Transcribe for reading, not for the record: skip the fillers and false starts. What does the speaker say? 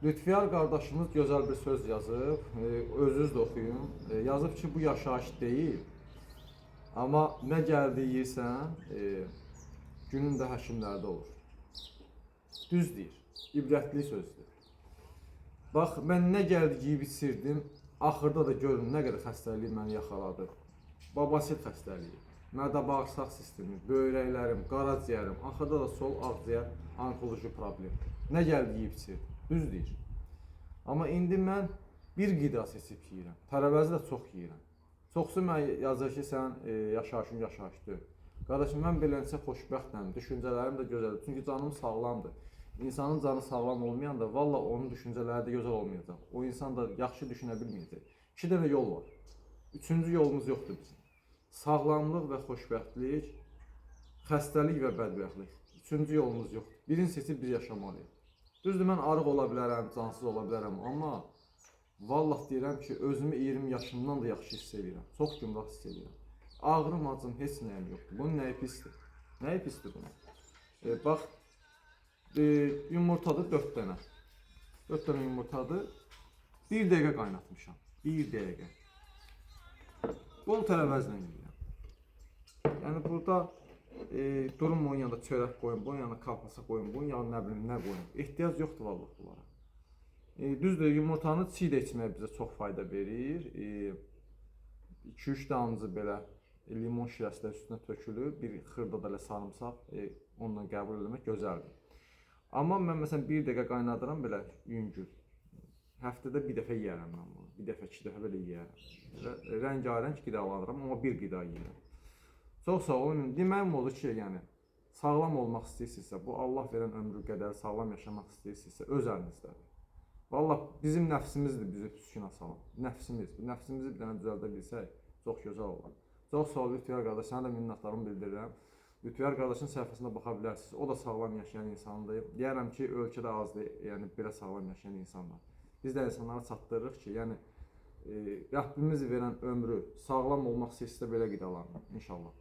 Lütfiyar qardaşımız gözəl bir söz yazıb, özünüz də oxuyun. Yazıb ki, bu yaşayış deyil, amma nə gəldi yeyirsən, günün də həkimlərdə olur. Düz deyir, ibrətli sözdür. Bax, mən nə gəldi yeyib içirdim, axırda da görün nə qədər xəstəlik məni yaxaladı. Babasil xəstəliyi, mədə-bağırsaq sistemi, böyrəklərim, qaraciyərim, axırda da sol ağciyər onkoloji problem. Nə gəldi yeyib içirdim, düz deyir. Amma indi mən bir qida seçib yeyirəm, tərəvəzi də çox yeyirəm. Çoxsu mən yazır ki, sən yaşayışın yaşayışdır. Qardaşım, mən beləcə xoşbəxtəm, düşüncələrim də gözəldir. Çünki canım sağlamdır. İnsanın canı sağlam olmayanda, valla onun düşüncələri də gözəl olmayacaq. O insan da yaxşı düşünə bilməyəcək. 2 dənə yol var. 3-cü yolumuz yoxdur bizim. Sağlamlıq və xoşbəxtlik, xəstəlik və bədbəxtlik. 3-cü yolumuz yoxdur. Birini seçib biz yaşamalıyıq. Düzdür, mən arıq ola bilərəm, cansız ola bilərəm, amma vallah deyirəm ki, özümü 20 yaşımdan da yaxşı hiss edirəm. Çox gümrah hiss edirəm. Ağrım, acım, heç nəyim yoxdur. Bunun nəyi pisdir? Nəyi pisdir bunun? Bax, yumurtadır 4 dənə. 4 dənə yumurtadır. 1 dəqiqə qaynatmışam. 1 dəqiqə. Bol tərəvəzlə yeyirəm. Yəni burada durum bunun yanında çörək qoyun, bunun yanında kalpasa qoyun, bunun yanında nə bilim nə qoyun. Ehtiyac yoxdur vallahi bunlara. Düzdür, yumurtanı çiğ də içmək bizə çox fayda verir. 2-3 damcı belə limon şirəsi də üstünə tökülür, bir xırda da elə sarımsaq onunla qəbul etmək gözəldir. Amma mən məsələn 1 dəqiqə qaynadıram belə yüngül. Həftədə bir dəfə yeyərəm mən bunu. Bir dəfə, 2 dəfə belə yeyərəm. Rəngarəng qidalanıram, amma bir qida yeyirəm. Çox sağ olun. Deməyim odur ki, yəni sağlam olmaq istəyirsinizsə, bu Allah verən ömrü qədər sağlam yaşamaq istəyirsinizsə, öz əlinizdədir. Vallahi bizim nəfsimizdir bizi püskünə salan. Nəfsimiz. Bu nəfsimizi bir dənə düzəldə bilsək, çox gözəl olar. Çox sağ ol Lütfiyar qardaş, sənə də minnətdarımı bildirirəm. Lütfiyar qardaşın səhifəsinə baxa bilərsiniz. O da sağlam yaşayan insandır. Deyərəm ki, ölkədə azdır, yəni belə sağlam yaşayan insanlar. Biz də insanlara çatdırırıq ki, yəni Rəbbimiz verən ömrü sağlam olmaq istəyirsə belə qidalanın inşallah.